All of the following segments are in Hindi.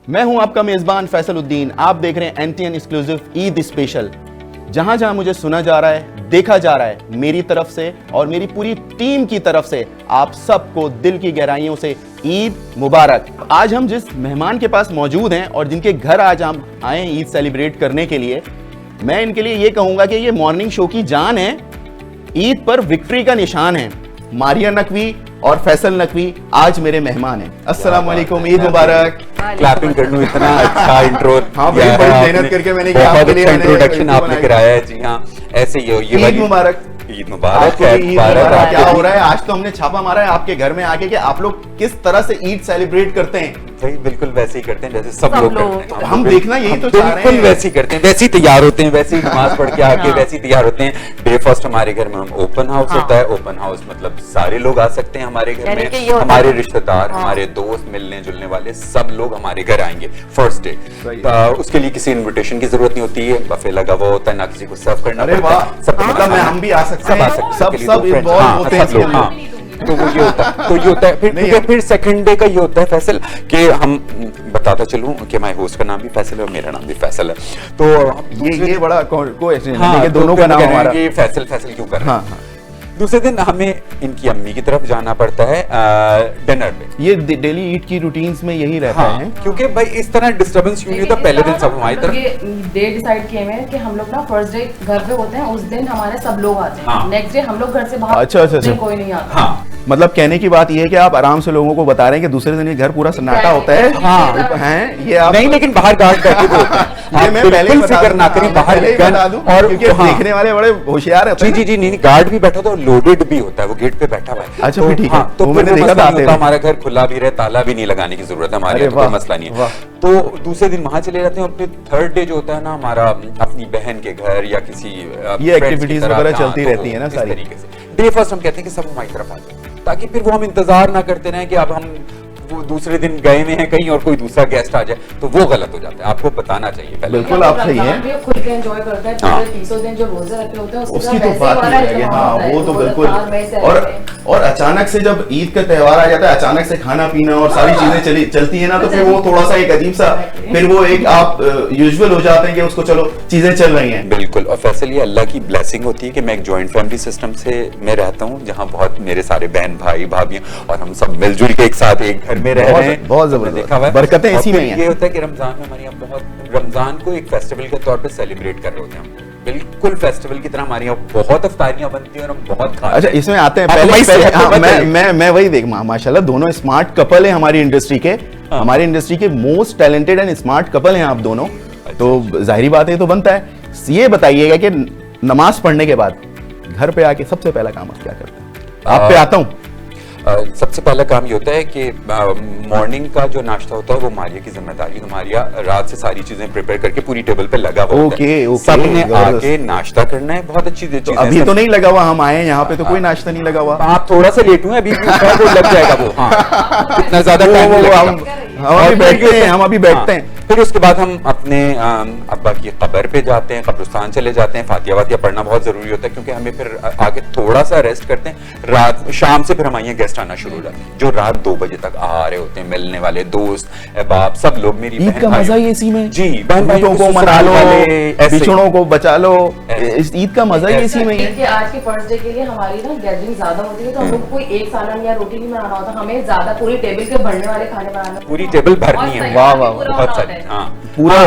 मैं हूं आपका मेजबान फैसलुद्दीन। आप देख रहे हैं एनटीएन एक्सक्लूसिव ईद स्पेशल। जहां जहां मुझे सुना जा रहा है, देखा जा रहा है, मेरी तरफ से और मेरी पूरी टीम की तरफ से आप सबको दिल की गहराइयों से ईद मुबारक। आज हम जिस मेहमान के पास मौजूद हैं और जिनके घर आज हम आए हैं ईद सेलिब्रेट करने के लिए, मैं इनके लिए ये कहूंगा कि ये मॉर्निंग शो की जान है, ईद पर विक्ट्री का निशान है। मारिया नकवी और फैसल नकवी आज मेरे मेहमान हैं। अस्सलाम वालेकुम, ईद मुबारक। क्लैपिंग कर लूं, इतना अच्छा इंट्रो। हाँ, बड़ी मेहनत करके मैंने बहुत अच्छा इंट्रोडक्शन आपने कराया है। जी हाँ, ऐसे ही हो। ये ईद मुबारक। ईद मुबारक। क्या हो रहा है आज? तो हमने छापा मारा है आपके घर में आके कि आप लोग किस तरह से ईद सेलिब्रेट करते हैं। भाई बिल्कुल वैसे ही करते हैं जैसे सब लोग करते हैं। हम देखना यही तो चाह रहे हैं। बिल्कुल वैसे ही करते हैं, वैसे ही तैयार होते हैं, वैसे ही नमाज पढ़ के आके वैसे ही तैयार होते हैं। डे फर्स्ट हमारे घर में हम ओपन हाउस होता है। ओपन हाउस मतलब सारे लोग आ सकते हैं हमारे घर में, हमारे रिश्तेदार, हमारे दोस्त, मिलने जुलने वाले सब लोग हमारे घर आएंगे फर्स्ट डे। उसके लिए किसी इन्विटेशन की जरूरत नहीं होती है, बफे लगा हुआ होता है, ना किसी को सर्व करना पड़ता है। सब मतलब हम भी आ सकते हैं, सब इन्वॉल्व होते हैं। तो वो ये होता है। फिर सेकंड डे का ये होता है फैसल कि हम बताता चलूं कि हमारे होस्ट का नाम भी फैसल है और मेरा नाम भी फैसल है। तो ये बड़ा कोइंसिडेंस है कि दोनों का नाम हमारा। ये फैसल क्यों कर रहे हैं। दूसरे दिन हमें इनकी अम्मी की तरफ जाना पड़ता है डिनर पे। ये डेली ईद की रूटीन्स में यही रहता है, क्योंकि भाई इस तरह डिस्टर्बेंस नहीं होता। पहले दिन सब हमारी तरफ ये डे डिसाइड किए हैं कि हम लोग ना फर्स्ट डे घर पे होते हैं, उस दिन हमारे सब लोग आते हैं। नेक्स्ट डे हम लोग घर से बाहर, अच्छा कोई नहीं आता। हाँ, मतलब कहने की बात ये है कि आप आराम से लोगों को बता रहे हैं कि दूसरे दिन ये घर पूरा सन्नाटा होता है। हाँ, हैं ये आप नहीं, लेकिन बाहर गार्ड बैठे होते हैं। ये मैं पहले ही फिक्र ना करें, बाहर बता दूं और क्योंकि देखने वाले बड़े होशियार हैं। जी, नहीं, गार्ड भी बैठा था और लोडेड भी होता है, वो गेट पे बैठा हुआ है। अच्छा, फिर ठीक है। तो मैंने देखा था हमारा घर खुला भी रहे, ताला भी नहीं लगाने की जरूरत है, हमारे कोई मसला नहीं है। तो दूसरे दिन वहां चले जाते हैं। अपने थर्ड डे जो होता है ना हमारा, अपनी बहन के घर या किसी ये एक्टिविटीज वगैरह चलती रहती है ना सारी तरीके से। डे फर्स्ट हम कहते हैं कि सब हमारी तरफ आ जाए, ताकि फिर वो हम इंतजार ना करते रहे कि अब हम वो दूसरे दिन गए हुए हैं कहीं और कोई दूसरा गेस्ट आ जाए, तो वो गलत हो जाता है। आपको बताना चाहिए पहले। बिल्कुल आप सही हैं। खुल के एंजॉय करते हैं। पूरे 30 दिन जो रोजे रखे होते हैं उसकी तो बात ही है। हाँ, वो तो बिल्कुल। और अचानक से जब ईद का त्योहार आ जाता है, अचानक से खाना पीना और सारी चीजें चलती है ना, तो फिर वो थोड़ा सा एक अजीब सा, फिर वो एक आप यूजुअल हो जाते हैं कि उसको चलो चीजें चल रही हैं। बिल्कुल। और फैसल ये अल्लाह की ब्लेसिंग होती है कि मैं एक जॉइंट फैमिली सिस्टम से मैं रहता हूँ, जहाँ बहुत मेरे सारे बहन भाई भाभी और हम सब मिलजुल के एक साथ एक घर में रह रहे हैं। बहुत जबरदस्त बरकतें इसी में हैं। ये होता है कि रमजान में हमारे यहाँ बहुत, रमजान को एक फेस्टिवल के तौर पे सेलिब्रेट कर रहे होते हैं। बिल्कुल फेस्टिवल की तरह हमारे यहाँ बहुत अफ्तारियां बनती हैं और हम बहुत खाते हैं। अच्छा, इसमें आते हैं पहले मैं वही देख, माशाल्लाह दोनों स्मार्ट कपल है हमारी इंडस्ट्री के। हमारी इंडस्ट्री के most talented and smart couple हैं आप दोनों। तो जाहिर बात है तो बनता है। ये बताइएगा कि नमाज पढ़ने के बाद घर पे आके सबसे पहला काम आप क्या करते हैं? आप पे आता हूँ। सबसे पहला काम ये होता है कि मॉर्निंग का जो नाश्ता होता है वो मारिया की जिम्मेदारी। तो मारिया रात से सारी चीजें प्रिपेयर करके पूरी टेबल पे लगा हुआ होता है। सबने आके नाश्ता करना है। बहुत अच्छी चीज। अभी तो नहीं लगा हुआ, हम आए यहाँ पे तो कोई नाश्ता नहीं लगा हुआ। आप थोड़ा सा लेट हुए, अभी लग जाएगा वो। हाँ, इतना ज्यादा हम अभी बैठते हैं। फिर उसके बाद हम अपने अब्बा की कब्र पे जाते हैं, कब्रिस्तान चले जाते हैं। फातिया वातिया पढ़ना बहुत जरूरी होता है, क्योंकि हमें फिर आगे थोड़ा सा रेस्ट करते हैं। रात शाम से फिर हमारे गेस्ट आना शुरू हो जाते हैं, जो रात 2 बजे तक आ रहे होते हैं। मिलने वाले दोस्त, बाप, सब लोग। मेरी ईद का मजा ही इसी में। जी, बहनों को मना लो, बिछड़ों को बचा लो। ईद का मजा ही इसी में है। आज के फर्स्ट डे के लिए हमारी ना गैदरिंग ज्यादा होती है, तो हम लोग कोई एक सालन या रोटी नहीं बनाना होता, हमें ज्यादा पूरी टेबल के भरने वाले खाने बनाना। पूरी टेबल भरनी है। वाह वाह, बहुत सारी। हाँ, पूरा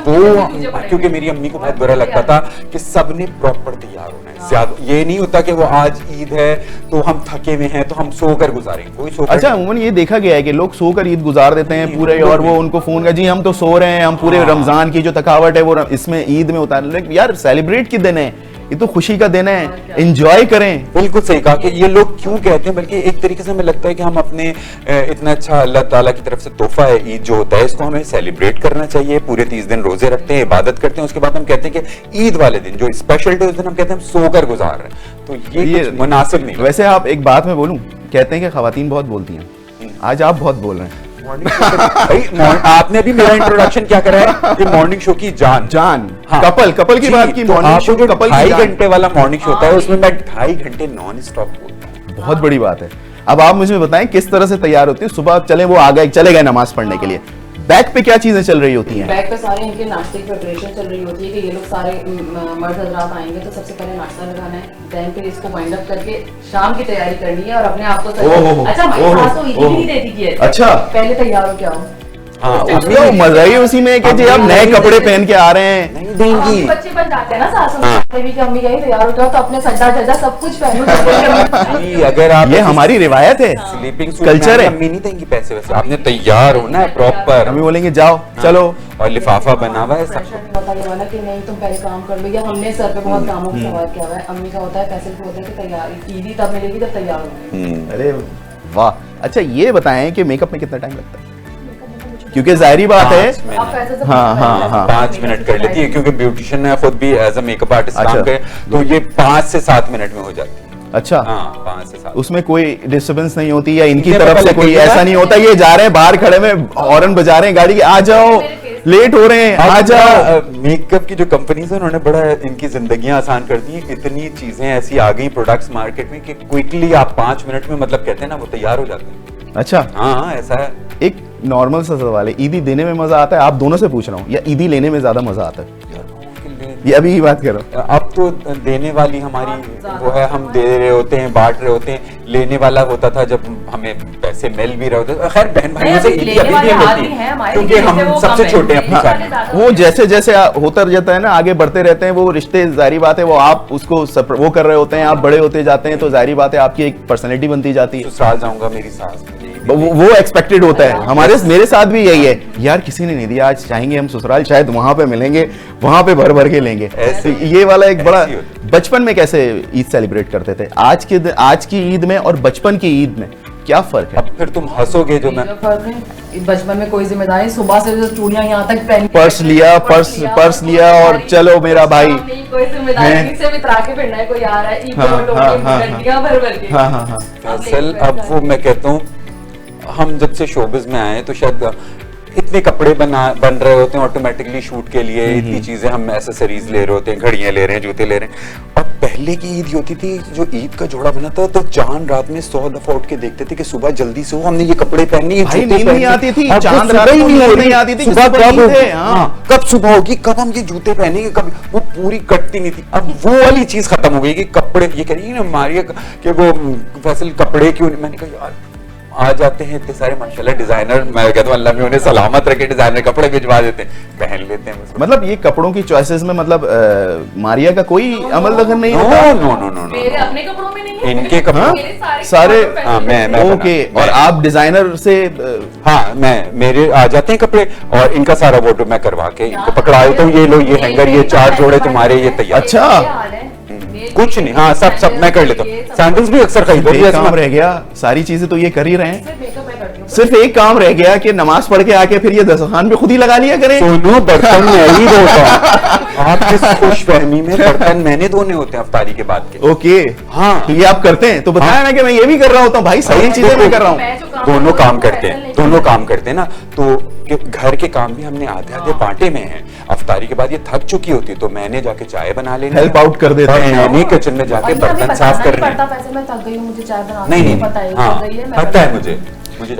वो, क्योंकि मेरी अम्मी को बहुत बुरा लगता था कि सबने प्रॉपर तैयार होना है। ज्यादा ये नहीं होता कि वो आज ईद है तो हम थके हुए हैं तो हम सोकर गुजारेंगे। कोई सोकर। अच्छा, अमूमन ये देखा गया है कि लोग सोकर ईद गुजार देते हैं पूरे, और वो उनको फोन का, जी हम तो सो रहे हैं, हम पूरे रमजान की जो थकावट है वो इसमें ईद में उतार ले। यार सेलिब्रेट के दिन है, ये तो खुशी का दिन है, एंजॉय करें। बिल्कुल सही कहा कि ये लोग क्यों कहते हैं, बल्कि एक तरीके से हमें लगता है कि हम अपने इतना अच्छा अल्लाह ताला की तरफ से तोहफा है ईद जो होता है, इसको हमें सेलिब्रेट करना चाहिए। पूरे 30 दिन रोजे रखते हैं, इबादत करते हैं, उसके बाद हम कहते हैं कि ईद वाले दिन जो स्पेशल डे उस दिन हम कहते हैं हम सोकर गुजार रहे हैं। तो ये मुनासिब नहीं। वैसे आप एक बात में बोलूं, कहते हैं कि खवातीन बहुत बोलती हैं, आज आप बहुत बोल रहे हैं। आपने अभी मेरा इंट्रोडक्शन क्या करा है कि मॉर्निंग शो की जान। हाँ, कपल की बात की। मॉर्निंग शो कपल 2.5 घंटे वाला मॉर्निंग शो होता है, उसमें मैं 2.5 घंटे नॉन स्टॉप बोलता हूँ। बहुत बड़ी बात है। अब आप मुझे बताएं किस तरह से तैयार होती है? सुबह चले वो आ गए, चले गए नमाज पढ़ने के लिए, बैक पे क्या चीजें चल रही होती हैं? बैक पे सारे इनके नाश्ते की प्रिपरेशन चल रही होती है कि ये लोग सारे मर्द हजरात आएंगे तो सबसे पहले नाश्ता लगाना है, देन फिर इसको वाइंड अप करके शाम की तैयारी करनी है और अपने आप को अच्छा हमारी सास तो इतनी नहीं देती कि अच्छा पहले तैयार हो क्या हो। हाँ तो मजा ही उसी में कि जी आप नए कपड़े पहन के आ रहे हैं। नहीं देंगी। बच्चे बन जाते हैं ना सासू की अम्मी कहीं तैयार हो जाओ तो अपने सड्डा चड्डा सब कुछ पहनो। अगर आप ये हमारी रिवायत है, स्लीपिंग सूट कल्चर है। अम्मी नहीं देंगी पैसे वैसे, आपने तैयार होना है प्रॉपर। अम्मी बोलेंगे जाओ चलो, और लिफाफा बना हुआ है सब। प्रेशर नहीं होता ये वाला कि नहीं तुम पहले काम कर लो, या हमने सर पे बहुत कामों का सवाल किया हुआ है। अम्मी का होता है पैसे को होता है कि तैयारी ईदी तब मिलेगी जब तैयार होगी। अरे वाह। अच्छा ये बताएं कि मेकअप में कितना टाइम लगता है? क्योंकि जाहिर बात है आप पैसे से हाँ, हाँ, हाँ। 5 मिनट कर लेती है, क्योंकि ब्यूटिशियन है खुद भी एज अ मेकअप आर्टिस्ट अच्छा। काम करे, तो ये 5 से 7 मिनट में हो जाती है। अच्छा हाँ 5 से 7। उसमें कोई डिस्टर्बेंस नहीं होती या इनकी इन्हें तरफ पता से कोई लगेगा। ऐसा नहीं होता ये जा रहे हैं बाहर खड़े में हॉर्न बजा रहे हैं गाड़ी की, आ जाओ लेट हो रहे हैं आ जाओ। मेकअप की जो कंपनीज है उन्होंने बड़ा इनकी जिंदगियां आसान कर दी है। इतनी चीजें ऐसी आ गई प्रोडक्ट्स मार्केट में कि क्विकली आप 5 मिनट में मतलब कहते हैं ना वो तैयार हो जाते हैं। अच्छा हाँ ऐसा है। एक नॉर्मल सा सवाल है, ईदी देने में मजा आता है, आप दोनों से पूछ रहा हूँ, या ईदी लेने में ज्यादा मजा आता है? ये अभी की बात करो। अब तो देने वाली हमारी वो है, हम दे रहे होते हैं, बांट रहे होते हैं। लेने वाला होता था जब हमें पैसे मिल भी रहे होते थे। खैर बहन भाइयों से ईदी अभी भी मिलती है क्योंकि हम सबसे छोटे हैं अपनी फैमिली में। वो जैसे जैसे होता जाता है ना, आगे बढ़ते रहते हैं वो रिश्ते, जाहिर बात है वो आप उसको वो कर रहे होते हैं, आप बड़े होते जाते हैं, तो जाहिर बात है आपकी एक पर्सनैलिटी बनती जाती है। ससुराल जाऊंगा मेरी सास वो एक्सपेक्टेड होता है। मेरे साथ भी यही है, यार किसी ने नहीं दिया, आज चाहेंगे हम ससुराल, शायद वहां पे मिलेंगे, वहां पे भर भर के लेंगे। ऐसे तो ये वाला एक बड़ा। ऐसी होती है। बचपन में कैसे ईद सेलिब्रेट करते थे? आज की ईद में और बचपन की ईद में क्या फर्क है? अब फिर तुम हंसोगे जो मैं बचपन में कोई जिम्मेदारी, सुबह से जो चूड़ियां यहाँ तक पहन, पर्स लिया और चलो मेरा भाई, कोई जिम्मेदारी से भी तरा के फिरना है, कोई आ रहा है भर भर के। हाँ हाँ हाँ। असल अब वो मैं कहता हूँ, हम जब से शोबिज में आए तो शायद इतने कपड़े बन रहे होते हैं ऑटोमेटिकली शूट के लिए, इतनी चीजें हम एसेसरीज ले रहे होते हैं, घड़ियां ले रहे हैं, जूते ले रहे हैं। और पहले की ईद होती थी, जो ईद का जोड़ा बना था तो चांद रात में 100 दफा उठ के देखते थे कि सुबह जल्दी से हमने ये कपड़े पहने, ये भाई जूते नींद नहीं आती थी, अब चांद सुबह रात ही को नहीं नींद होती। नहीं आती थी, सुबह सुबह कब ईद है, होगी? हाँ। हाँ, कब सुबह होगी, कब हम ये जूते पहनेंगे, कब वो पूरी कटती नहीं थी। अब वो वाली चीज खत्म हो गई कि कपड़े, ये कह रही है ना मारिया कि वो फैसल कपड़े क्यों, मैंने कहा यार आ जाते हैं इतने सारे माशाल्लाह डिजाइनर, मैं कहता हूँ अल्लाह में उन्हें सलामत रखे, डिजाइनर कपड़े भिजवा देते हैं, पहन लेते हैं। मतलब ये कपड़ों की चॉइसेस में मतलब मारिया का कोई अमल दखल नहीं नो होता? नो नो नो मेरे अपने कपड़ों में नहीं है, इनके कपड़ों मेरे सारे हाँ, मैं ओके। और आप डिजाइनर से हाँ मेरे आ जाते हैं कपड़े और इनका सारा वोटो मैं करवा के इनको पकड़ा देता हूँ, ये लो ये हैंगर, ये 4 जोड़े तुम्हारे, ये तैयार। अच्छा। कुछ नहीं, हाँ सब मैं कर लेता हूँ। सैंडल्स भी अक्सर खरीदो। एक काम रह गया, सारी चीजें तो ये कर ही रहे हैं, मेकअप मैं करती हूँ। सिर्फ एक काम रह गया कि नमाज पढ़ के आके फिर ये दस्तरखान पे खुद ही लगा लिया करें। दोनों बर्तन मैं ही धोता हूँ। आप किस खुशफहमी में बर्तन मैंने धोने होते हैं अफ्तारी के बाद के। ओके हाँ तो ये आप करते हैं तो बताया ना कि मैं ये भी कर रहा होता हूँ भाई, सारी चीजें मैं कर रहा हूँ। दोनों काम करते हैं, दोनों काम करते हैं ना। तो घर के काम भी हमने आधे आधे बांटे में हैं। अफ्तारी के बाद ये थक चुकी होती तो मैंने जाके चाय बना लेनी, हेल्प आउट कर देते हैं। मैंने किचन में जाके बर्तन साफ करने। मैं थक गई हूँ, मुझे चाय बनाना नहीं पता है, हाँ थक गई है, मैं पता है मुझे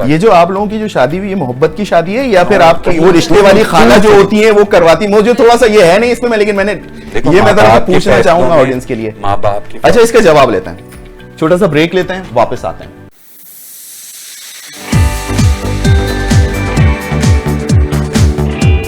ये जो आप लोगों की जो शादी हुई, ये मोहब्बत की शादी है या फिर आपकी वो रिश्ते वाली खाला जो होती है वो करवाती? मुझे थोड़ा सा ये है नहीं इसमें, लेकिन मैंने ये मैं जरा पूछना चाहूंगा ऑडियंस के लिए। माँ बाप की। अच्छा इसका जवाब लेते हैं, छोटा सा ब्रेक लेते हैं, वापस आते हैं।